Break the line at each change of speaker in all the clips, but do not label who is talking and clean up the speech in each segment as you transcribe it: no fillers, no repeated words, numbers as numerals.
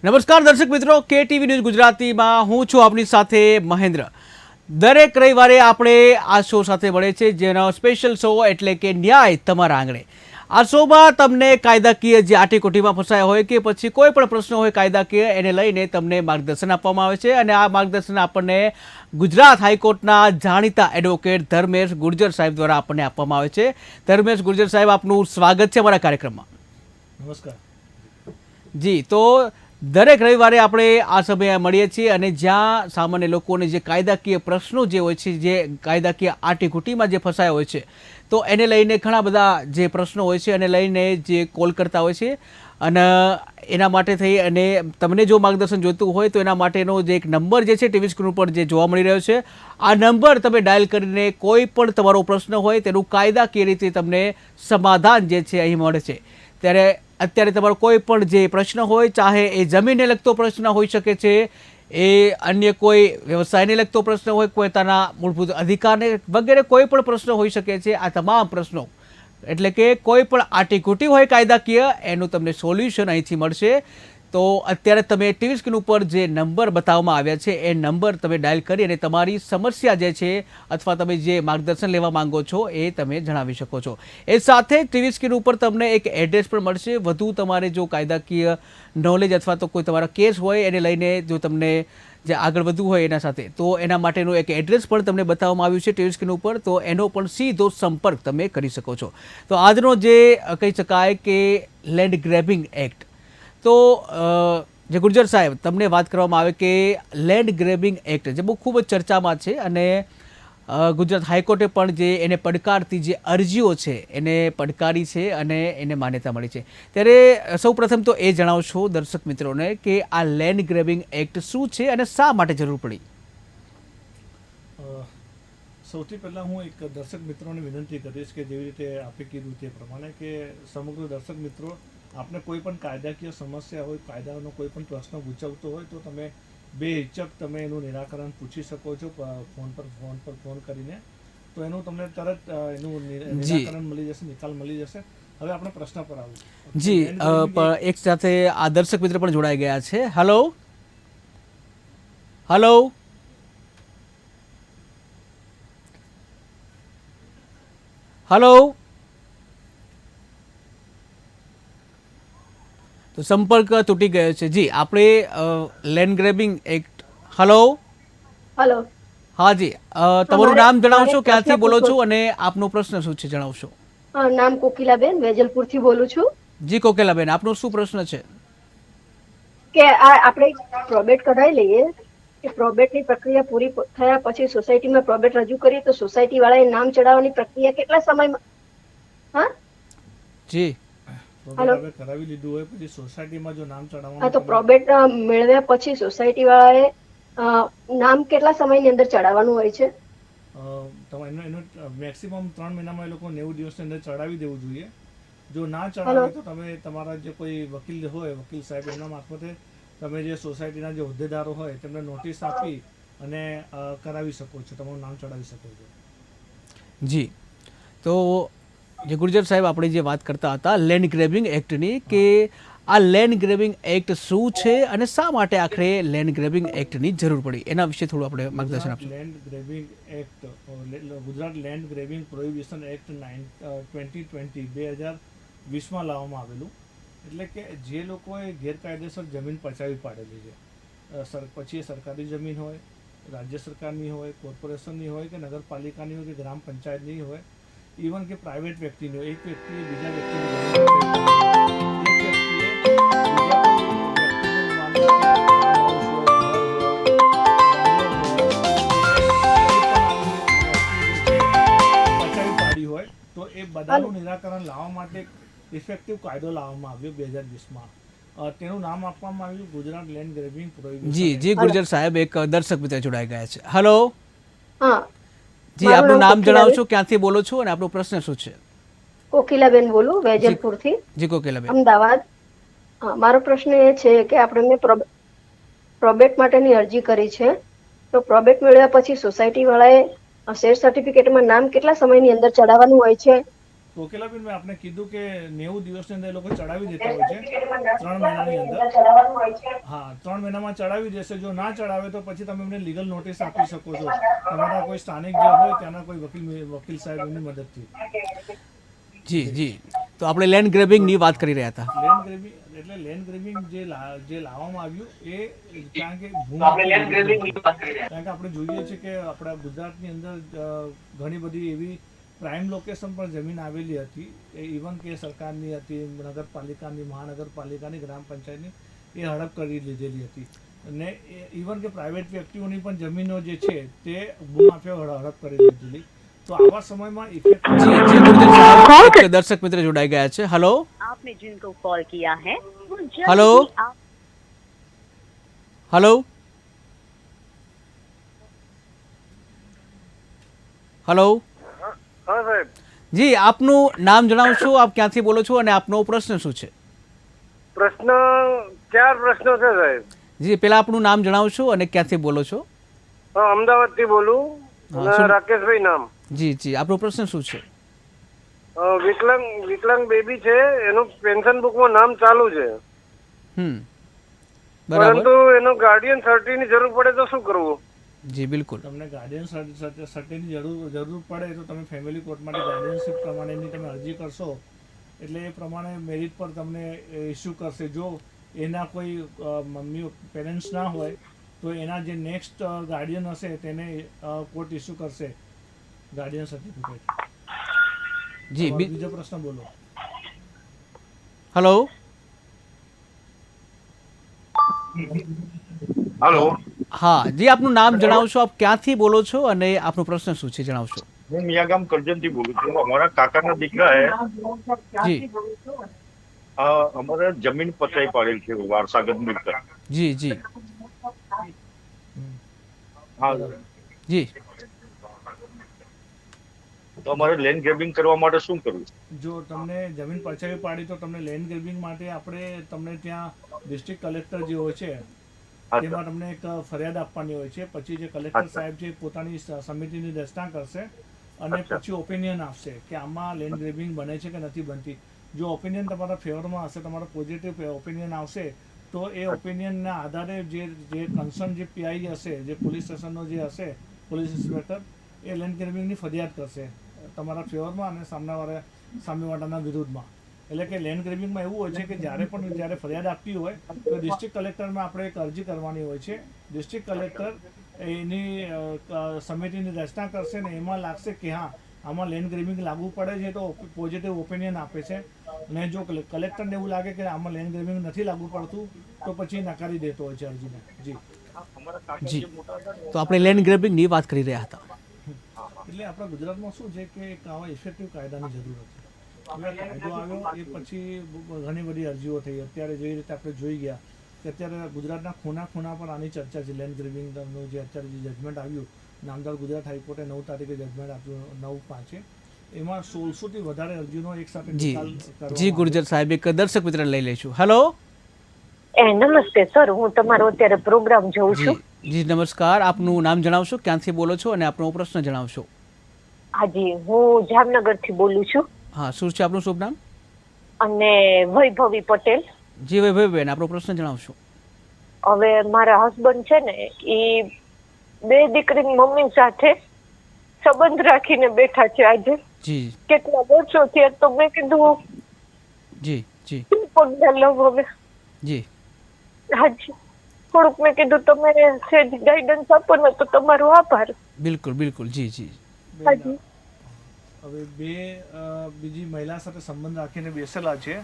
નમસ્કાર દર્શક મિત્રો, KTV ન્યૂઝ ગુજરાતીમાં હું છું આપની સાથે મહેન્દ્ર। દરેક રવિવારે આપણે આ શો સાથે મળે છે, જેનો સ્પેશિયલ શો એટલે કે ન્યાય તમારા આંગણે। આ શોમાં તમને કાયદાકીય જે આટીકોટીમાં ફસાયા હોય કે પછી કોઈ પણ પ્રશ્ન હોય કાયદાકીય, એને લઈને તમને માર્ગદર્શન આપવામાં આવે છે અને આ માર્ગદર્શન આપણને ગુજરાત હાઈકોર્ટના જાણીતા એડવોકેટ ધર્મેશ ગુર્જર સાહેબ દ્વારા આપણને આપવામાં આવે છે। ધર્મેશ ગુર્જર સાહેબ, આપનું સ્વાગત છે અમારા કાર્યક્રમમાં।
નમસ્કાર
જી। તો દરેક રવિવારે આપણે આ સમયે મળીએ છીએ અને જ્યાં સામાન્ય લોકોને જે કાયદાકીય પ્રશ્નો જે હોય છે, જે કાયદાકીય આટીઘૂટીમાં જે ફસાયા હોય છે, તો એને લઈને ઘણા બધા જે પ્રશ્નો હોય છે એને લઈને જે કોલ કરતા હોય છે અને એના માટે થઈ અને તમને જો માર્ગદર્શન જોઈતું હોય તો એના માટેનો જે એક નંબર જે છે ટીવી સ્ક્રીન ઉપર જે જોવા મળી રહ્યો છે, આ નંબર તમે ડાયલ કરીને કોઈ પણ તમારો પ્રશ્ન હોય તેનું કાયદાકીય રીતે તમને સમાધાન જે છે અહીં મળે છે। ત્યારે અત્યારે તમારો કોઈ પણ જે પ્રશ્ન હોય, ચાહે એ જમીનને લગતો પ્રશ્ન હોઈ શકે છે, એ અન્ય કોઈ વ્યવસાયને લગતો પ્રશ્ન હોય, પોતાના મૂળભૂત અધિકારને વગેરે કોઈ પણ પ્રશ્ન હોઈ શકે છે। આ તમામ પ્રશ્નો એટલે કે કોઈ પણ આટીઘૂટી હોય કાયદાકીય, એનું તમને સોલ્યુશન અહીંથી મળશે। તો અત્યારે તમે ટીવી સ્ક્રીન ઉપર જે નંબર બતાવવામાં આવ્યા છે એ નંબર તમે ડાયલ કરી અને તમારી સમસ્યા જે છે અથવા તમે જે માર્ગદર્શન લેવા માંગો છો એ તમે જણાવી શકો છો। એ સાથે ટીવી સ્ક્રીન ઉપર તમને એક એડ્રેસ પણ મળશે। વધુ તમારે જો કાયદાકીય નોલેજ અથવા તો કોઈ તમારા કેસ હોય એને લઈને જો તમને જે આગળ વધવું હોય એના સાથે, તો એના માટેનું એક એડ્રેસ પણ તમને બતાવવામાં આવ્યું છે ટીવી સ્ક્રીન ઉપર, તો એનો પણ સીધો સંપર્ક તમે કરી શકો છો। તો આજનો જે કહી શકાય કે લેન્ડ ગ્રેબિંગ એક્ટ, તો જે ગુર્જર સાહેબ તમને વાત કરવામાં આવે કે લેન્ડ ગ્રેબિંગ એક્ટ જે બહુ ખૂબ જ ચર્ચામાં છે અને ગુજરાત હાઈકોર્ટે પણ જે એને પડકારતી જે અરજીઓ છે એને પડકારી છે અને એને માન્યતા મળી છે। ત્યારે સૌ પ્રથમ તો એ જણાવશો દર્શક મિત્રોને કે આ લેન્ડ ગ્રેબિંગ એક્ટ શું છે અને શા માટે જરૂર પડી?
સૌથી પહેલાં હું એક દર્શક મિત્રોને વિનંતી કરીશ કે જેવી રીતે આપે કીધું તે પ્રમાણે કે સમગ્ર દર્શક મિત્રો, આપને કોઈ પણ કાયદાકીય સમસ્યા હોય, કાયદાનો કોઈ પણ પ્રશ્ન ગૂંચવતો હોય તો તમે બેહિચક તમે એનું નિરાકરણ પૂછી શકો છો ફોન પર ફોન કરીને, તો એનું તમને તરત એનું નિરાકરણ મળી જશે, નિકાલ મળી જશે। હવે આપણે પ્રશ્ન પર આવું।
જી, પણ એક સાથે આ દર્શક મિત્ર પણ જોડાઈ ગયા છે। હેલો હેલો હેલો, તો સંપર્ક તૂટી ગયો છે। જી, આપણે land grabbing act, hello
hello,
હા જી, તમારું નામ જણાવશો, ક્યાંથી બોલો છો અને આપનો પ્રશ્ન શું છે જણાવશો?
નામ કોકિલાબેન, વેજલપુર થી બોલું છું।
જી કોકિલાબેન, આપનો શું પ્રશ્ન છે?
કે આપણે પ્રોબેટ કઢાવી લઈએ કે પ્રોબેટની પ્રક્રિયા પૂરી થયા પછી સોસાયટીમાં પ્રોબેટ રજૂ કરીએ તો સોસાયટી વાળાએ નામ ચડાવવાની પ્રક્રિયા કેટલા સમયમાં? હા
જી,
પ્રોબેટ કરાવી લીધું હોય પછી સોસાયટીમાં જો નામ ચડાવવાનું,
હા, તો પ્રોબેટ મેળવ્યા પછી સોસાયટી વાળાએ નામ કેટલા સમયની અંદર ચડાવવાનું હોય છે?
એનું મેક્સિમમ 3 મહિનામાં એ લોકો 90 દિવસની અંદર ચડાવી દેવું જોઈએ। જો ના ચડાવે તો તમે તમારા જે કોઈ વકીલ હોય, વકીલ સાહેબ, એમના મારફતે તમે જે સોસાયટીના જે હોદ્દેદારો હોય તેમને નોટિસ આપી અને કરાવી શકો છો, તમારું નામ ચડાવી શકો છો।
જી, તો જે ગુર્જર સાહેબ આપણે જે વાત કરતા હતા લેન્ડ ગ્રેબિંગ એક્ટની, કે આ લેન્ડ ગ્રેબિંગ એક્ટ શું છે અને શા માટે આખરે લેન્ડ ગ્રેબિંગ એક્ટની જરૂર પડી, એના વિશે થોડું આપણે માર્ગદર્શન આપશું।
Land grabbing act, Gujarat land grabbing prohibition act 2020માં લાવવામાં આવેલું, એટલે કે જે લોકોએ ગેરકાયદેસર જમીન પચાવી પાડેલી છે, પછી એ સરકારી જમીન હોય, રાજ્ય સરકારની હોય, કોર્પોરેશનની હોય કે નગરપાલિકાની હોય કે ગ્રામ પંચાયતની હોય, ઇવન કે પ્રાઇવેટ વ્યક્તિની હોય, એક વ્યક્તિએ બીજા વ્યક્તિની પચાવી પાડી હોય તો એ બધાનું નિરાકરણ લાવવા માટે ઇફેક્ટિવ કાયદો લાવવામાં આવ્યો 2020માં। તેનું નામ આપવામાં આવ્યું ગુજરાત લેન્ડ ગ્રેબિંગ પ્રોહિબિશન।
જી જી, ગુર્જર સાહેબ એક દર્શક મિત્ર જોડાઈ ગયા છે। હેલો,
હા
જી, આપનું નામ જણાવશો, ક્યાંથી બોલો છો અને આપણો પ્રશ્ન શું છે?
કોકિલાબેન બોલું, વેજલપુર થી,
જી કોકિલાબેન,
અમદાવાદ। હા, મારો પ્રશ્ન એ છે કે આપણે પ્રોબેટ માટેની અરજી કરી છે, તો પ્રોબેટ મેળવ્યા પછી સોસાયટી વાળાએ શેર સર્ટિફિકેટમાં નામ કેટલા સમયની અંદર ચડાવવાનું હોય છે
કોકિલાબેન મેં આપને કીધું કે 90 દિવસની અંદર એ લોકો ચડાવી દેતા હોય છે 3 મહિનાની અંદર. હા 3 મહિનામાં ચડાવી દેશે. જો ના ચડાવે તો પછી તમે એમને લીગલ નોટિસ આપી શકો છો તમારા કોઈ સ્થાનિક જે હોય ત્યાંના કોઈ વકીલ સાહેબની મદદથી.
જી જી તો આપણે લેન્ડ ગ્રેબિંગની વાત કરી રહ્યા હતા.
લેન્ડ ગ્રેબિંગ એટલે લેન્ડ ગ્રેબિંગ જે લાવવામાં આવ્યું એ કારણ કે કારણ કે આપણે જોઈએ છીએ કે આપણા ગુજરાતની અંદર ઘણી બધી એવી પ્રાઇમ લોકેશન પર જમીન આવેલી હતી ઇવન કે સરકારની હતી, નગરપાલિકાની, મહાનગરપાલિકાની, ગ્રામ પંચાયતની એ હડપ કરી લીધેલી હતી અને ઇવન કે પ્રાઇવેટ વ્યક્તિઓની પણ જમીનો જે છે તે ભૂમાફિયાઓ હડપ કરી લીધેલી. તો આવા સમયમાં
જી જી ગુરુજન સાહેબ એક દર્શક મિત્ર જોડાઈ ગયા છે. હેલો
आपने जिनको कॉल किया है वो जल्द
हेलो
ही आप
हेलो हेलो
હા સાહેબ,
જી આપનું નામ જણાવશો, આપ ક્યાંથી બોલો છો અને આપનો પ્રશ્ન શું છે?
પ્રશ્ન 4 પ્રશ્નો છે સાહેબ.
જી પહેલા આપનું નામ જણાવશો અને ક્યાંથી બોલો છો?
અમદાવાદથી બોલું
હા,
અને
શું?
રાકેશભાઈ નામ.
જી જી આપનો પ્રશ્ન શું છે?
વિકલાંગ બેબી છે, એનું પેન્શન બુકમાં નામ ચાલુ છે,
બરાબર.
પરંતુ એનું ગાર્ડિયન સર્ટિની જરૂર પડે તો શું કરવું?
જી બિલકુલ.
તમને ગાર્ડિયન સર્ટિની જરૂર પડે તો તમે ફેમિલી કોર્ટ માટે ગાર્ડિયનશિપ પ્રમાણેની તમે અરજી કરશો એટલે એ પ્રમાણે મેરિટ પર તમને ઇસ્યુ કરશે. જો એના કોઈ મમ્મી પેરેન્ટ્સ ના હોય તો એના જે નેક્સ્ટ ગાર્ડિયન હશે તેને કોર્ટ ઇસ્યુ કરશે ગાર્ડિયન સર્ટિફિકેટ.
જી
બીજો પ્રશ્ન બોલો.
હેલો
हेलो,
હા જી આપનું નામ જણાવશો, આપ ક્યાંથી બોલો છો અને આપનો પ્રશ્ન શું છે જણાવશો?
હું મિયાગામ કરજણથી બોલું છું. અમારા કાકાના દીકરાએ
જી
અમારે જમીન પચાવી પાડેલ છે વારસાગત મિલકત.
જી જી
હા,
જી
તો અમારે લેન્ડ ગ્રેબિંગ કરવા માટે શું કરવું?
જો તમને જમીન પચાવી પાડી તો તમને લેન્ડ ગ્રેબિંગ માટે આપણે તમને ત્યાં ડિસ્ટ્રિક્ટ કલેક્ટર જે હોય છે તેમાં તમને એક ફરિયાદ આપવાની હોય છે. પછી જે કલેક્ટર સાહેબ છે પોતાની સમિતિની રચના કરશે અને પછી ઓપિનિયન આપશે કે આમાં લેન્ડ ગ્રેબિંગ બને છે કે નથી બનતી. જો ઓપિનિયન તમારા ફેવરમાં હશે, તમારો પોઝિટિવ ઓપિનિયન આવશે તો એ ઓપિનિયનના આધારે જે કન્સર્ન જે પીઆઈ હશે, જે પોલીસ સ્ટેશનનો જે હશે પોલીસ ઇન્સ્પેક્ટર, એ લેન્ડ ગ્રેબિંગની ફરિયાદ કરશે તમારા ફેવરમાં અને સામેવાળાના વિરુદ્ધમાં. એટલે કે લેન્ડ ગ્રેબિંગમાં એવું હોય છે કે જ્યારે ફરિયાદ આપવી હોય તો ડિસ્ટ્રિક્ટ કલેક્ટરમાં આપણે એક અરજી કરવાની હોય છે. ડિસ્ટ્રિક્ટ કલેક્ટર એની સમિતિની રચના કરશે ને એમાં લાગશે કે હા આમાં લેન્ડ ગ્રેબિંગ લાગુ પડે છે તો પોઝિટિવ ઓપિનિયન આપે છે અને જો કલેક્ટરને એવું લાગે કે આમાં લેન્ડ ગ્રેબિંગ નથી લાગુ પડતું તો પછી નકારી દેતો હોય છે અરજીને. જી
જી તો આપણે લેન્ડ ગ્રેબિંગની વાત કરી રહ્યા હતા.
એટલે આપણા ગુજરાતમાં શું છે કે એક આવા ઇફેક્ટિવ કાયદાની જરૂર હતી. હવે કાયદો આવ્યો એ પછી ઘણી બધી અરજીઓ થઈ. અત્યારે જેવી રીતે આપણે જોઈ ગયા કે અત્યારે ગુજરાતના ખૂણા પર આની ચર્ચા છે. લેન્ડ ગ્રેબિંગનું જે અત્યારે જે જજમેન્ટ આવ્યું, નામદાર ગુજરાત હાઈકોર્ટે 9 તારીખે જજમેન્ટ આપ્યું 9/5, એમાં 1600થી વધારે અરજીનો એક સાથે
જી
નિકાલ
જી ગુર્જર સાહેબ એક દર્શક મિત્ર લઈ લઈશું. હેલો
નમસ્તે સર, હું તમારો અત્યારે પ્રોગ્રામ જોઉં
જી
છું.
જી નમસ્કાર, આપનું નામ જણાવશો, ક્યાંથી બોલો છો અને આપનો પ્રશ્ન જણાવશો?
હાજી, હું જામનગરથી બોલું છું
હા શું છે આપનું શુભ નામ?
અને વૈભવી પટેલ.
જી વૈભવીબેન આપનો પ્રશ્ન જણાવશો.
હવે મારા હસબન્ડ છે ને એ 2 દીકરીની મમ્મી સાથે સંબંધ રાખીને બેઠા છે આજે
જી
કેટલા વર્ષોથી. તો મેં કીધું
જી જી
પગલા લઉં હવે.
જી
હાજી, થોડુંક મેં કીધું તમે સેજ ગાઈડન્સ આપો ને તો તમારો આભાર.
બિલકુલ બિલકુલ જી જી
હાજી.
હવે બીજી મહિલા સાથે સંબંધ રાખીને બેસેલા છે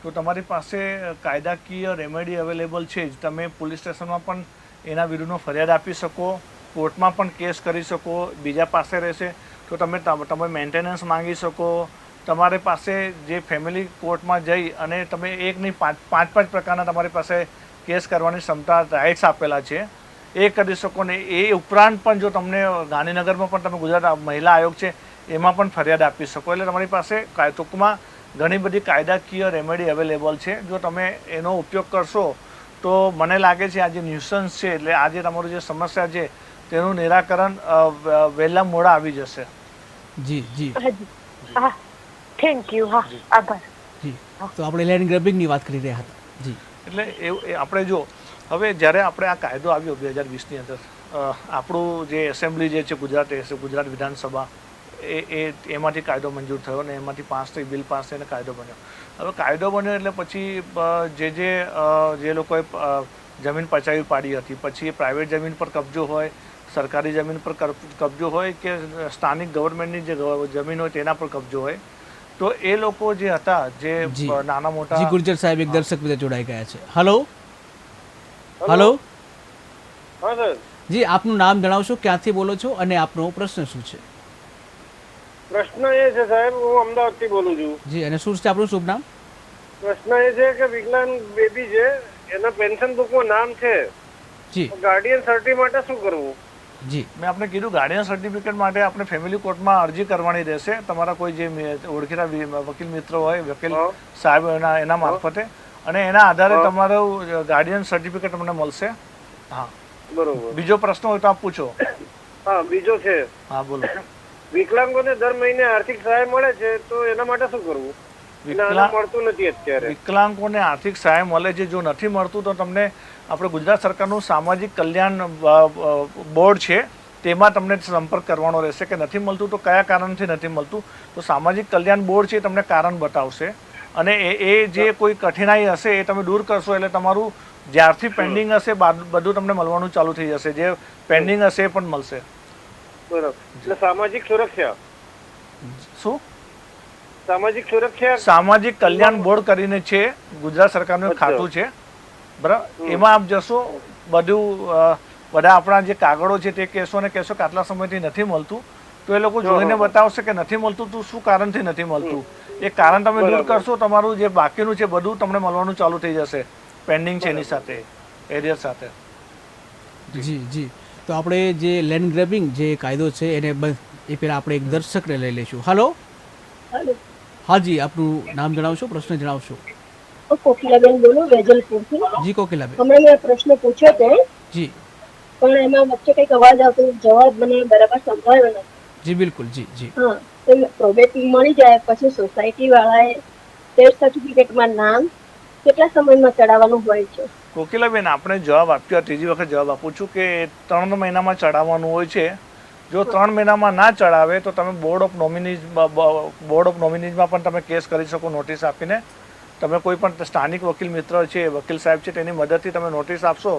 તો તમારી પાસે કાયદાકીય રેમેડી અવેલેબલ છે જ. તમે પોલીસ સ્ટેશનમાં પણ એના વિરુદ્ધમાં ફરિયાદ આપી શકો, કોર્ટમાં પણ કેસ કરી શકો. બીજા પાસે રહેશે તો તમે મેન્ટેનન્સ માંગી શકો. તમારી પાસે જે ફેમિલી કોર્ટમાં જઈ અને તમે એક નહીં 5 પ્રકારના તમારી પાસે કેસ કરવાની ક્ષમતા રાઇટ્સ આપેલા છે એ કરી શકો ને. એ ઉપરાંત પણ જો તમને ગાંધીનગરમાં પણ તમે ગુજરાત મહિલા આયોગ છે એમાં પણ ફરિયાદ આપી શકો. એટલે તમારી પાસે ટૂંકમાં ઘણી બધી કાયદાકીય રેમેડી અવેલેબલ છે. જો તમે એનો ઉપયોગ કરશો તો મને લાગે છે આ જે ન્યુસન્સ છે એટલે આ જે તમારું જે સમસ્યા છે તેનું નિરાકરણ વહેલા મોડા આવી જશે.
જી જી
હાજી. હા થેન્ક યુ. હા, આભાર.
જી તો આપણે લેન્ડ ગ્રેબિંગની વાત કરી રહ્યા હતા. જી
એટલે એ આપણે જો હવે જ્યારે આપણે આ કાયદો આવ્યો 2020ની અંદર, આપણું જે એસેમ્બલી જે છે ગુજરાત વિધાનસભા, એમાંથી કાયદો મંજૂર થયો ને એમાંથી પાસ થઈ, બિલ પાસ થઈને કાયદો બન્યો. હવે કાયદો બન્યો એટલે પછી જે લોકોએ જમીન પચાવી પાડી હતી, પછી એ પ્રાઇવેટ જમીન પર કબજો હોય, સરકારી જમીન પર કબજો હોય કે સ્થાનિક ગવર્મેન્ટની જે જમીન હોય તેના પર કબજો હોય, તો એ લોકો જે હતા જે નાના મોટા
જી ગુર્જર સાહેબ એક દર્શક મિત્ર જોડાઈ ગયા છે. હલો હલો
હા સર,
જી આપનું નામ જણાવશો, ક્યાંથી બોલો છો અને આપનો પ્રશ્ન શું છે?
પ્રશ્ન એ છે સાહેબ, હું અમદાવાદથી બોલું છું.
જી અને શું છે આપણું શુભ નામ?
પ્રશ્ન એ છે કે વિકલાંગ બેબી છે, એના પેન્શન બુકમાં નામ છે,
જી
ગાર્ડિયન સર્ટી માટે શું કરવું?
જી
મેં આપણે કીધું ગાર્ડિયન સર્ટિફિકેટ માટે આપણે ફેમિલી કોર્ટમાં અરજી કરવાની રહેશે. તમારા કોઈ જે ઓળખીતા વકીલ મિત્રો હોય, વકીલ સાહેબ એના મારફતે, અને એના આધારે તમારું ગાર્ડિયન સર્ટિફિકેટ તમને મળશે. હા
બરોબર.
બીજો પ્રશ્ન હોય તો આપ પૂછો.
હા, બીજો છે,
હા બોલો.
વિકલાંગોને દર મહિને આર્થિક સહાય મળે છે, તો એના માટે શું કરવું? મળતું નથી અત્યારે.
વિકલાંગોને આર્થિક સહાય મળે છે, જો નથી મળતું તો તમને આપણે ગુજરાત સરકારનું સામાજિક કલ્યાણ બોર્ડ છે તેમાં તમને સંપર્ક કરવાનો રહેશે કે નથી મળતું તો કયા કારણથી નથી મળતું. તો સામાજિક કલ્યાણ બોર્ડ છે તમને કારણ બતાવશે, અને એ જે કોઈ કઠિનાઈ હશે એ તમે દૂર કરશો એટલે તમારું જ્યારથી પેન્ડિંગ હશે બધું તમને મળવાનું ચાલુ થઈ જશે. જે પેન્ડિંગ હશે એ પણ મળશે.
બરાબર. એટલે સામાજિક સુરક્ષા,
શું
સામાજિક સુરક્ષા,
સામાજિક કલ્યાણ બોર્ડ કરીને છે, ગુજરાત સરકારનું એક ખાતું છે, બરાબર. એમાં આપ જશો, બધા આપણા જે કાગળો છે તે કહેશો ને કહેશો કે આટલા સમયથી નથી મળતું, તો એ લોકો જોઈને બતાવશે કે નથી મળતું તો શું કારણથી નથી મળતું. એ કારણ તમે દૂર કરશો, તમારું જે બાકીનું છે બધું તમને મળવાનું ચાલુ થઈ જશે, પેન્ડિંગ છે એની સાથે, એરિયર સાથે.
જી જી તો આપણે જે લેન્ડ ગ્રેબિંગ જે કાયદો છે એને એ પહેલાં આપણે એક દર્શકને લઈ લઈશું. હલો
હેલો,
હાજી આપનું નામ જણાવશો, પ્રશ્ન જણાવશો.
કોકિલાબેન બોલું, વેજલપુરથી.
જી કોકિલાબેન.
હમણાં મેં પ્રશ્ન પૂછ્યો હતો,
જી
પણ એમાં વચ્ચે કંઈક અવાજ આવતો, જવાબ મને બરાબર સંભળાયો નથી.
જી બિલકુલ. જી જી
હા, તો પ્રોબેટ મળી જાય પછી સોસાયટી વાળાએ ડેથ સર્ટિફિકેટમાં નામ કેટલા સમયમાં ચડાવવાનું હોય છે?
કોકિલાબેન, આપણે જવાબ આપ્યો, ત્રીજી વખત જવાબ આપું છું કે 3 મહિનામાં ચડાવવાનું હોય છે. જો 3 મહિનામાં ના ચડાવે તો તમે બોર્ડ ઓફ નોમિનીઝમાં પણ તમે કેસ કરી શકો, નોટિસ આપીને. તમે કોઈ પણ સ્થાનિક વકીલ મિત્ર છે, વકીલ સાહેબ છે, તેની મદદથી તમે નોટિસ આપશો.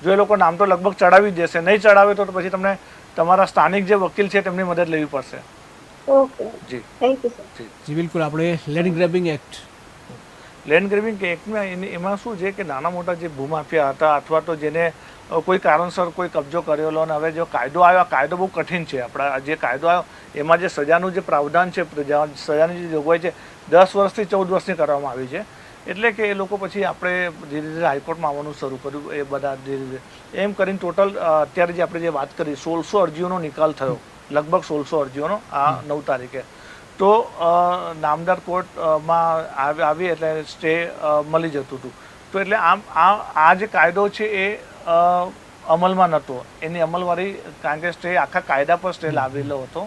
જો એ લોકો નામ તો લગભગ ચડાવી જ દેશે, નહીં ચડાવે તો પછી તમને તમારા સ્થાનિક જે વકીલ છે તેમની મદદ લેવી પડશે.
ઓકે,
જી
થેન્ક યુ સર.
જી બિલકુલ. આપણે land grabbing act,
land grabbing એક્ટમાં એમાં શું છે કે નાના મોટા જે ભૂમાફિયા હતા અથવા તો જેને કોઈ કારણસર કોઈ કબજો કરેલો, અને હવે જો કાયદો આવ્યો, કાયદો બહુ કઠિન છે. આપણા જે કાયદો આવ્યો એમાં જે સજાનું જે પ્રાવધાન છે, સજાની જે જોગવાઈ છે 10 વર્ષથી 14 વર્ષની કરવામાં આવી છે. એટલે કે એ લોકો પછી આપણે ધીરે ધીરે હાઈકોર્ટમાં આવવાનું શરૂ કર્યું. એ બધા ધીરે ધીરે એમ કરીને ટોટલ અત્યારે જે આપણે જે વાત કરી 1600 અરજીઓનો નિકાલ થયો, લગભગ 1600 અરજીઓનો આ 9 તારીખે. તો નામદાર કોર્ટમાં આવી એટલે સ્ટે મળી જતું હતું. તો એટલે આ જે કાયદો છે એ અમલમાં નહોતો, એની અમલવારી, કારણ કે સ્ટે આખા કાયદા પર સ્ટે લાવેલો હતો.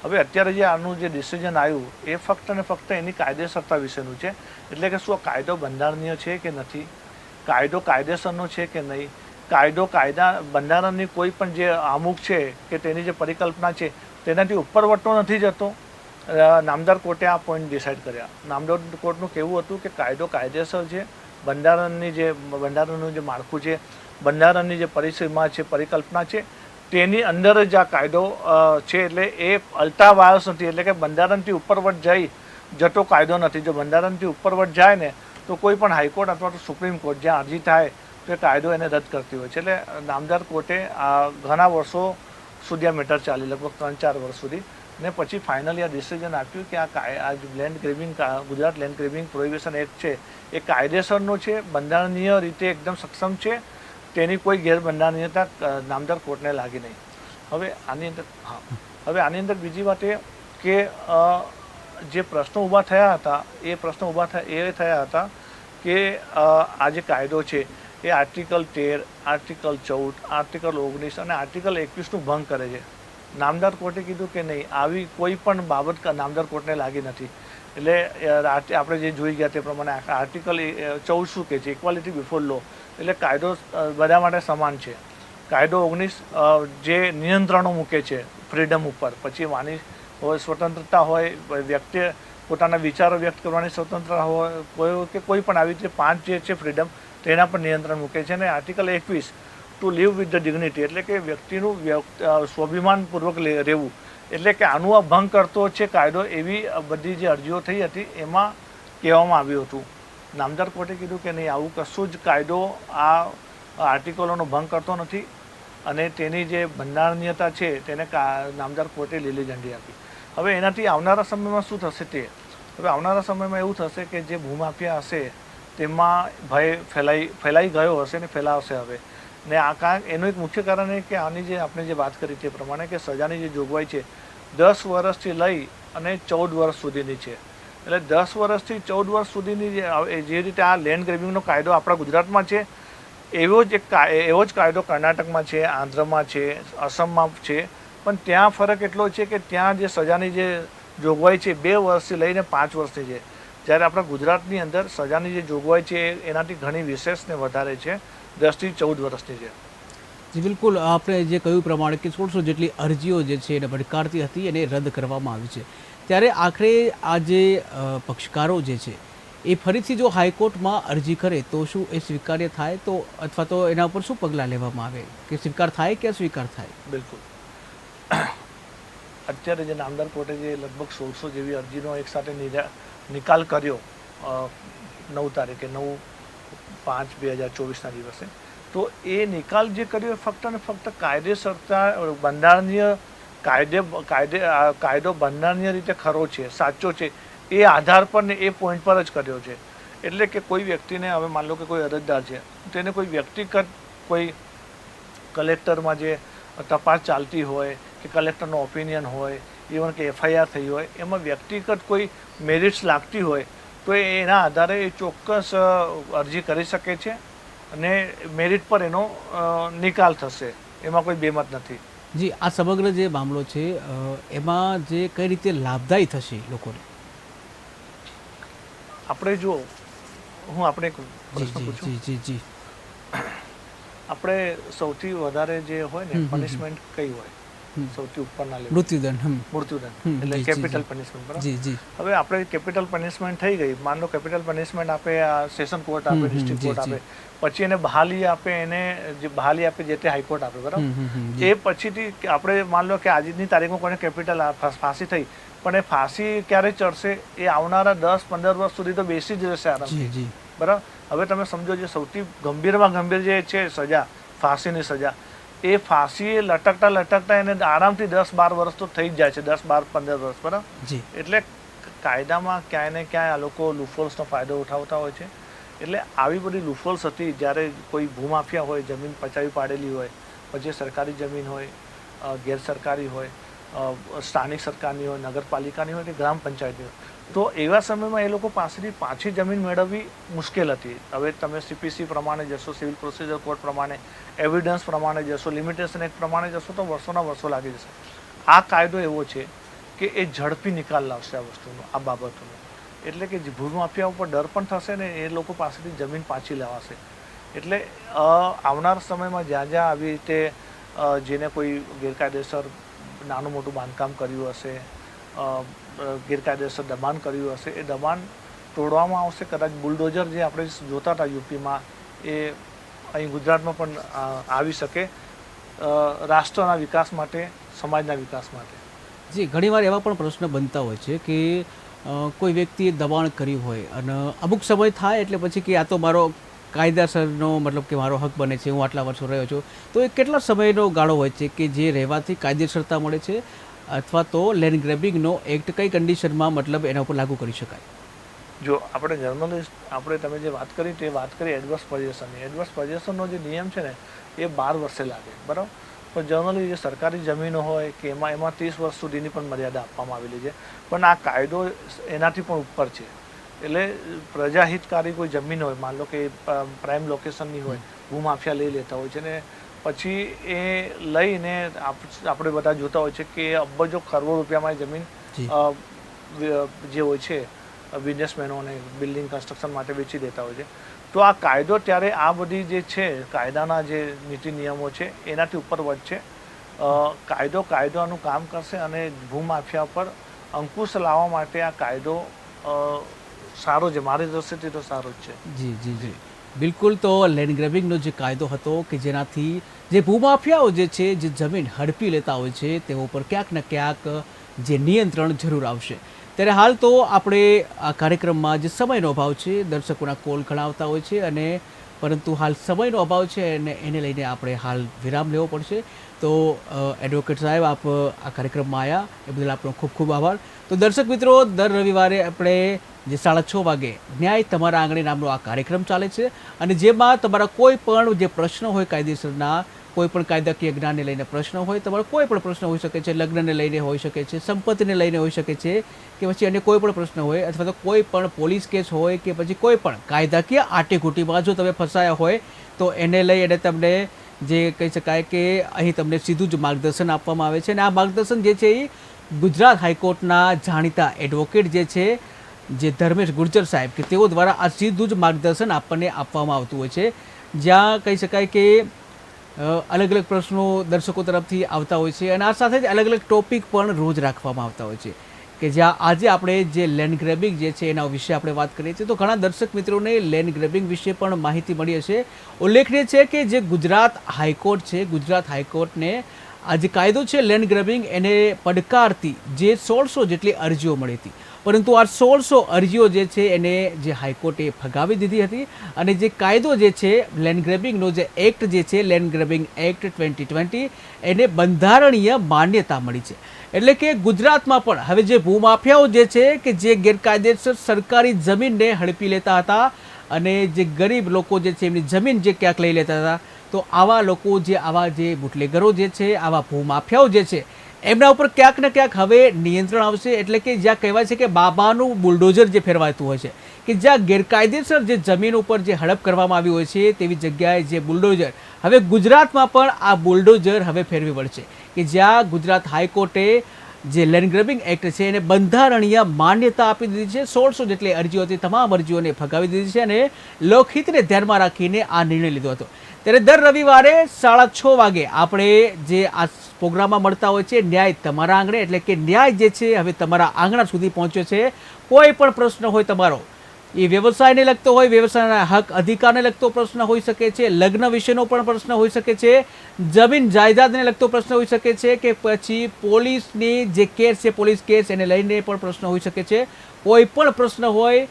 હવે અત્યારે જે આનું જે ડિસિઝન આવ્યું એ ફક્ત ને ફક્ત એની કાયદેસરતા વિશેનું છે. એટલે કે શું કાયદો બંધારણીય છે કે નથી, કાયદો કાયદેસરનો છે કે નહીં, કાયદા બંધારણની કોઈ પણ જે આમુખ છે કે તેની જે પરિકલ્પના છે તેનાથી ઉપર વટતો નથી જતો. નામદાર કોર્ટે આ પોઈન્ટ ડિસાઇડ કર્યા. નામદાર કોર્ટનું કહેવું હતું કે કાયદો કાયદેસર છે, બંધારણનું જે માળખું છે, બંધારણની જે પરિસીમા છે, પરિકલ્પના છે, તેની અંદર જ આ કાયદો છે. એટલે એ અલ્ટા વાયસ નથી, એટલે કે બંધારણથી ઉપરવટ જતો કાયદો નથી. જો બંધારણથી ઉપરવટ જાય ને તો કોઈ પણ હાઈકોર્ટ અથવા તો સુપ્રીમ કોર્ટ જ્યાં અરજી થાય તો એ કાયદો એને રદ કરતી હોય છે. એટલે નામદાર કોર્ટે આ ઘણા વર્ષો સુધી આ મેટર ચાલી, લગભગ 3-4 વર્ષ સુધી, ને પછી ફાઇનલી આ ડિસિઝન આપ્યું કે આ land grabbing, Gujarat land grabbing prohibition act છે એ કાયદેસરનો છે, બંધારણીય રીતે એકદમ સક્ષમ છે, તેની કોઈ ગેરબંધારણીયતા નામદાર કોર્ટને લાગી નહીં. હવે આની અંદર બીજી વાત એ કે જે પ્રશ્નો ઊભા થયા હતા એ પ્રશ્નો થયા હતા કે આ જે કાયદો છે એ આર્ટિકલ 13, આર્ટિકલ 14, આર્ટિકલ 19 અને આર્ટિકલ 21નું ભંગ કરે છે. નામદાર કોર્ટે કીધું કે નહીં, આવી કોઈ પણ બાબત નામદાર કોર્ટને લાગી નથી. એટલે આપણે જે જોઈ ગયા તે પ્રમાણે આર્ટિકલ 14 શું કહે છે, ઇક્વાલિટી બિફોર લો, એટલે કાયદો બધા માટે સમાન છે. કાયદો 19 જે નિયંત્રણો મૂકે છે ફ્રીડમ ઉપર, પછી વાણી હોય, સ્વતંત્રતા હોય, વ્યક્તિ પોતાના વિચારો વ્યક્ત કરવાની સ્વતંત્રતા હોય કે કોઈ પણ આવી રીતે 5 જે છે ફ્રીડમ, તેના પર નિયંત્રણ મૂકે છે. અને article 21 to live with the dignity, એટલે કે વ્યક્તિનું સ્વાભિમાનપૂર્વક રહેવું, એટલે કે આનું આ ભંગ કરતો છે કાયદો, એવી બધી જે અરજીઓ થઈ હતી એમાં કહેવામાં આવ્યું હતું. નામદાર કોર્ટે કીધું કે નહીં, આવું કશું જ કાયદો આ આર્ટિકલોનો ભંગ કરતો નથી અને તેની જે બંધારણીયતા છે તેને નામદાર કોર્ટે લીલી ઝંડી આપી. હવે એનાથી આવનારા સમયમાં શું થશે તે, હવે આવનારા સમયમાં એવું થશે કે જે ભૂમાફિયા હશે તેમાં ભય ફેલાઈ ગયો હશે ને ફેલાવશે હવે. ને એનું એક મુખ્ય કારણ એ કે આની જે આપણે જે વાત કરી તે પ્રમાણે કે સજાની જે જોગવાઈ છે 10 વર્ષથી લઈ અને 14 વર્ષ સુધીની છે. એટલે 10 વર્ષથી 14 વર્ષ સુધીની જે રીતે આ લેન્ડ ગ્રેબિંગનો કાયદો આપણા ગુજરાતમાં છે, એવો જ કાયદો કર્ણાટકમાં છે, આંધ્રમાં છે, અસમમાં છે. પણ ત્યાં ફરક એટલો છે કે ત્યાં જે સજાની જે જોગવાઈ છે 2 વર્ષથી લઈને 5 વર્ષની છે, જ્યારે આપણા ગુજરાતની અંદર સજાની જે જોગવાઈ છે એનાથી ઘણી વિશેષ ને વધારે છે, 10 થી 14 વર્ષની છે.
જી બિલકુલ, આપણે જે કહ્યું પ્રમાણે કે 1600 જેટલી અરજીઓ જે છે એને પડકારતી હતી અને રદ કરવામાં આવી છે. ત્યારે આખરે આ જે પક્ષકારો જે છે એ ફરીથી જો હાઈકોર્ટમાં અરજી કરે તો શું એ સ્વીકાર્ય થાય, તો અથવા તો એના ઉપર શું પગલાં લેવામાં આવે, કે સ્વીકાર થાય કે અસ્વીકાર થાય?
બિલકુલ, અત્યારે જે નામદાર કોર્ટે જે લગભગ 1600 જેવી અરજીનો એકસાથે નિકાલ કર્યો 9 તારીખે 9/5/2024ના દિવસે, તો એ નિકાલ જે કર્યો એ ફક્ત ને ફક્ત કાયદેસરતા, બંધારણીય કાયદો બંધારણીય રીતે ખરો છે, સાચો છે, એ આધાર પર ને એ પોઈન્ટ પર જ કર્યો છે. એટલે કે કોઈ વ્યક્તિને, હવે માન લો કે કોઈ અરજદાર છે, તેને કોઈ વ્યક્તિગત કોઈ કલેક્ટરમાં જે તપાસ ચાલતી હોય કે કલેક્ટરનો ઓપિનિયન હોય, ઇવન કે FIR થઈ હોય, એમાં વ્યક્તિગત કોઈ મેરિટ્સ લાગતી હોય તો એના આધારે એ ચોક્કસ અરજી કરી શકે છે અને મેરિટ પર એનો નિકાલ થશે, એમાં કોઈ બેમત નથી.
જી, આ સમગ્ર જે મામલો છે એમાં જે કઈ રીતે લાભદાયી થશે લોકોને?
આપણે જો આપણે એક પ્રશ્ન પૂછું.
જી જી જી.
આપણે સૌથી વધારે જે હોય ને પનિશમેન્ટ કઈ હોય? સૌથી ઉપરના લેવલ મૃત્યુદંડ, એટલે કેપિટલ પનિશમેન્ટ, બરાબર?
જી જી.
હવે આપણે કેપિટલ પનિશમેન્ટ થઈ ગઈ, માન લો કેપિટલ પનિશમેન્ટ આપે, સેશન કોર્ટ આપે, ડિસ્ટ્રિક્ટ કોર્ટ આપે, પછી એને બહાલી આપે, એને જે બહાલી આપે જે તે હાઈકોર્ટ આપે, બરાબર? એ પછીથી આપણે માન લો કે આજની તારીખમાં કોઈને કેપિટલ ફાંસી થઈ, પણ એ ફાંસી ક્યારે ચડશે એ આવનારા 10-15 વર્ષ સુધી તો બેસી જ રહેશે આરામથી, બરાબર? હવે તમે સમજો, જે સૌથી ગંભીરમાં ગંભીર જે છે સજા, ફાંસીની સજા, એ ફાંસી લટકતા એને આરામથી 10-12 વર્ષ તો થઈ જ જાય છે, 10-12-15 વર્ષ, બરાબર? એટલે કાયદામાં ક્યાંય ને ક્યાંય આ લોકો લૂફોલ્સનો ફાયદો ઉઠાવતા હોય છે. એટલે આવી બધી લૂફોલ્સ હતી, જ્યારે કોઈ ભૂમાફિયા હોય, જમીન પચાવી પાડેલી હોય, પછી સરકારી જમીન હોય, ગેરસરકારી હોય, સ્થાનિક સરકારની હોય, નગરપાલિકાની હોય કે ગ્રામ પંચાયતની હોય, તો એવા સમયમાં એ લોકો પાસેથી પાછી જમીન મેળવવી મુશ્કેલ હતી. હવે તમે CPC પ્રમાણે જશો, સિવિલ પ્રોસિજર કોડ પ્રમાણે, એવિડન્સ પ્રમાણે જશો, લિમિટેશન એક્ટ પ્રમાણે જશો તો વર્ષોના વર્ષો લાગી જશે. આ કાયદો એવો છે કે એ ઝડપી નિકાલ લાવશે આ વસ્તુનો, આ બાબતોનો. એટલે કે ભૂમાફિયા ઉપર ડર પણ થશે ને એ લોકો પાસેથી જમીન પાછી લેવાશે. એટલે આવનાર સમયમાં જ્યાં જ્યાં આવી રીતે જેને કોઈ ગેરકાયદેસર નાનું મોટું બાંધકામ કર્યું હશે, ગેરકાયદેસર દબાણ કર્યું હશે, એ દબાણ તોડવામાં આવશે. કદાચ બુલડોઝર જે આપણે જોતા હતા યુપીમાં, એ અહીં ગુજરાતમાં પણ આવી શકે, રાષ્ટ્રના વિકાસ માટે, સમાજના વિકાસ માટે.
જી, ઘણીવાર એવા પણ પ્રશ્ન બનતા હોય છે કે કોઈ વ્યક્તિએ દબાણ કર્યું હોય અને અમુક સમય થાય એટલે પછી કે આ તો મારો કાયદેસરનો મતલબ કે મારો હક બને છે, હું આટલા વર્ષો રહ્યો છું, તો એ કેટલા સમયનો ગાળો હોય છે કે જે રહેવાથી કાયદેસરતા મળે છે, અથવા તો લેન્ડ ગ્રેબિંગનો એક્ટ કઈ કન્ડિશનમાં મતલબ એના ઉપર લાગુ કરી શકાય?
જો આપણે જર્નલિસ્ટ, આપણે તમે જે વાત કરી તે વાત કરી એડવર્સ પોઝેશનની. એડવર્સ પોઝેશનનો જે નિયમ છે ને એ 12 વર્ષે લાગે, બરાબર? પણ જનરલી જે સરકારી જમીનો હોય કે એમાં 30 વર્ષ સુધીની પણ મર્યાદા આપવામાં આવેલી છે. પણ આ કાયદો એનાથી પણ ઉપર છે. એટલે પ્રજાહિતકારી કોઈ જમીન હોય, માન લો કે પ્રાઇમ લોકેશનની હોય, ભૂમાફિયા લઈ લેતા હોય છે ને પછી એ લઈને આપણે બધા જોતા હોય છે કે અબજો કરોડો રૂપિયામાં જમીન જે હોય છે બિઝનેસમેનો અને બિલ્ડિંગ કન્સ્ટ્રક્શન માટે વેચી દેતા હોય છે. તો આ કાયદો ત્યારે આ બધી જે છે કાયદાના જે નીતિ નિયમો છે એનાથી ઉપર વધશે. કાયદોનું કામ કરશે અને ભૂમાફિયા પર અંકુશ લાવવા માટે આ કાયદો સારો છે, મારી દ્રષ્ટિથી તો સારો જ છે.
જી જી જી બિલકુલ. તો લેન્ડ ગ્રેબિંગનો જે કાયદો હતો કે જેનાથી જે ભૂમાફિયાઓ જે છે જે જમીન હડપી લેતા હોય છે તેઓ પર ક્યાંક ને ક્યાંક જે નિયંત્રણ જરૂર આવશે. ત્યારે હાલ તો આપણે આ કાર્યક્રમમાં જે સમયનો અભાવ છે, દર્શકોના કોલ ઘણા આવતા હોય છે અને પરંતુ હાલ સમયનો અભાવ છે અને એને લઈને આપણે હાલ વિરામ લેવો પડશે. તો એડવોકેટ સાહેબ આપ આ કાર્યક્રમમાં આવ્યા એ બદલ આપનો ખૂબ ખૂબ આભાર. તો દર્શક મિત્રો, દર રવિવારે આપણે જે 6:30 વાગે ન્યાય તમારા આંગણે નામનો આ કાર્યક્રમ ચાલે છે અને જેમાં તમારા કોઈ પણ જે પ્રશ્ન હોય કાયદેસરના, કોઈ પણ કાયદાકીય જ્ઞાનને લઈને પ્રશ્ન હોય, તમારો કોઈ પણ પ્રશ્ન હોઈ શકે છે, લગ્નને લઈને હોઈ શકે છે, સંપત્તિને લઈને હોઈ શકે છે કે પછી અન્ય કોઈ પણ પ્રશ્ન હોય અથવા તો કોઈ પણ પોલીસ કેસ હોય કે પછી કોઈ પણ કાયદાકીય આટેઘૂંટીમાં જો તમે ફસાયા હોય તો એને લઈ અને તમને જે કહી શકાય કે અહીં તમને સીધું જ માર્ગદર્શન આપવામાં આવે છે. અને આ માર્ગદર્શન જે છે એ ગુજરાત હાઈકોર્ટના જાણીતા એડવોકેટ જે છે જે ધર્મેશ ગુર્જર સાહેબ કે તેઓ દ્વારા આ સીધું જ માર્ગદર્શન આપણને આપવામાં આવતું હોય છે, જ્યાં કહી શકાય કે અલગ અલગ પ્રશ્નો દર્શકો તરફથી આવતા હોય છે અને આ સાથે જ અલગ અલગ ટોપિક પણ રોજ રાખવામાં આવતા હોય છે કે જ્યાં આજે આપણે જે લેન્ડ ગ્રેબિંગ જે છે એના વિશે આપણે વાત કરીએ છીએ. તો ઘણા દર્શક મિત્રોને લેન્ડ ગ્રેબિંગ વિશે પણ માહિતી મળી હશે. ઉલ્લેખનીય છે કે જે ગુજરાત હાઈકોર્ટ છે, ગુજરાત હાઈકોર્ટને આ જે કાયદો છે લેન્ડ ગ્રેબિંગ એને પડકારતી જે 1600 જેટલી અરજીઓ મળી હતી, પરંતુ આ 1600 અરજીઓ જે છે એને જે હાઈકોર્ટે ફગાવી દીધી હતી અને જે કાયદો જે છે લેન્ડ ગ્રેબિંગનો જે એક્ટ જે છે લેન્ડ ગ્રેબિંગ એક્ટ 2020 એને બંધારણીય માન્યતા મળી છે. એટલે કે ગુજરાતમાં પણ હવે જે ભૂમાફિયાઓ જે છે કે જે ગેરકાયદેસર સરકારી જમીનને હડપી લેતા હતા અને જે ગરીબ લોકો જે છે એમની જમીન જે ક્યાંક લઈ લેતા હતા, તો આવા લોકો જે આવા જે બુટલેગરો જે છે, આવા ભૂમાફિયાઓ જે છે એમના ઉપર ક્યાંક ને ક્યાંક હવે નિયંત્રણ આવશે. એટલે કે જ્યાં કહેવાય છે કે બાબાનું બુલડોઝર જે ફેરવાતું હોય છે કે જ્યાં ગેરકાયદેસર જે જમીન ઉપર જે હડપ કરવામાં આવી હોય છે તેવી જગ્યાએ જે બુલડોઝર હવે ગુજરાતમાં પણ આ બુલડોઝર હવે ફેરવી વળશે કે જ્યાં ગુજરાત હાઈકોર્ટે જે લેન્ડ ગ્રેબિંગ એક્ટ છે એને બંધારણીય માન્યતા આપી દીધી છે. 1600 જેટલી અરજીઓ હતી, તમામ અરજીઓને ફગાવી દીધી છે અને લોકહિતને ધ્યાનમાં રાખીને આ નિર્ણય લીધો હતો. ત્યારે દર રવિવારે 6:30 વાગે આપણે જે આ પ્રોગ્રામમાં મળતા હોય છે ન્યાય તમારા આંગણે, એટલે કે ન્યાય જે છે હવે તમારા આંગણા સુધી પહોંચ્યો છે. કોઈ પણ પ્રશ્ન હોય તમારો, એ વ્યવસાયને લગતો હોય, વ્યવસાયના હક અધિકારને લગતો પ્રશ્ન હોઈ શકે છે, લગ્ન વિશેનો પણ પ્રશ્ન હોઈ શકે છે, જમીન જાયદાદને લગતો પ્રશ્ન હોઈ શકે છે કે પછી પોલીસની જે કેસ છે પોલીસ કેસ એને લઈને પણ પ્રશ્ન હોઈ શકે છે. કોઈ પણ પ્રશ્ન હોય,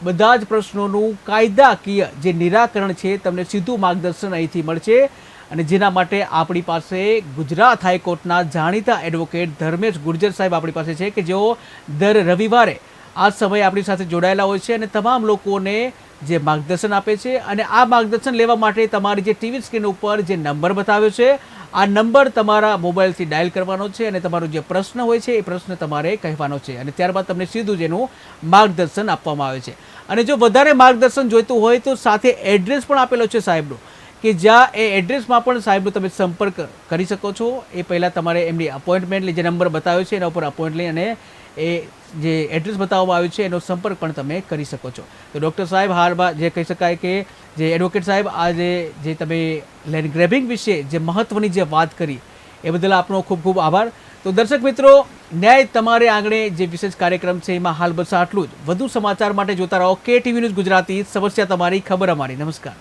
બધા જ પ્રશ્નોનું કાયદાકીય જે નિરાકરણ છે તમને સીધું માર્ગદર્શન અહીંથી મળશે. અને જેના માટે આપણી પાસે ગુજરાત હાઈકોર્ટના જાણીતા એડવોકેટ ધર્મેશ ગુર્જર સાહેબ આપણી પાસે છે કે જેઓ દર રવિવારે આ સમયે આપણી સાથે જોડાયેલા હોય છે અને તમામ લોકોને જે માર્ગદર્શન આપે છે. અને આ માર્ગદર્શન લેવા માટે તમારી જે ટીવી સ્ક્રીન ઉપર જે નંબર બતાવ્યો છે આ નંબર તમારા મોબાઈલથી ડાયલ કરવાનો છે અને તમારો જે પ્રશ્ન હોય છે એ પ્રશ્ન તમારે કહેવાનો છે અને ત્યારબાદ તમને સીધું જ એનું માર્ગદર્શન આપવામાં આવે છે. અને જો વધારે માર્ગદર્શન જોઈતું હોય તો સાથે એડ્રેસ પણ આપેલો છે સાહેબનો કે જ્યાં એ એડ્રેસમાં પણ સાહેબનો તમે સંપર્ક કરી શકો છો. એ પહેલાં તમારે એમની અપોઇન્ટમેન્ટ લઈ, જે નંબર બતાવ્યો છે એના ઉપર અપોઇન્ટ લઈ અને એ જે એડ્રેસ બતાવવામાં આવ્યું છે એનો સંપર્ક પણ તમે કરી શકો છો. તો ડૉક્ટર સાહેબ હાલમાં જે કહી શકાય કે જે એડવોકેટ સાહેબ આજે જે તમે લેન્ડ ગ્રેબિંગ વિશે જે મહત્ત્વની જે વાત કરી એ બદલ આપનો ખૂબ ખૂબ આભાર. તો દર્શક મિત્રો, ન્યાય તમારે આંગણે જે વિશેષ કાર્યક્રમ છે એમાં હાલ બસ આટલું જ. વધુ સમાચાર માટે જોતા રહો KTV ન્યૂઝ ગુજરાતી. સમસ્યા તમારી, ખબર અમારી. નમસ્કાર.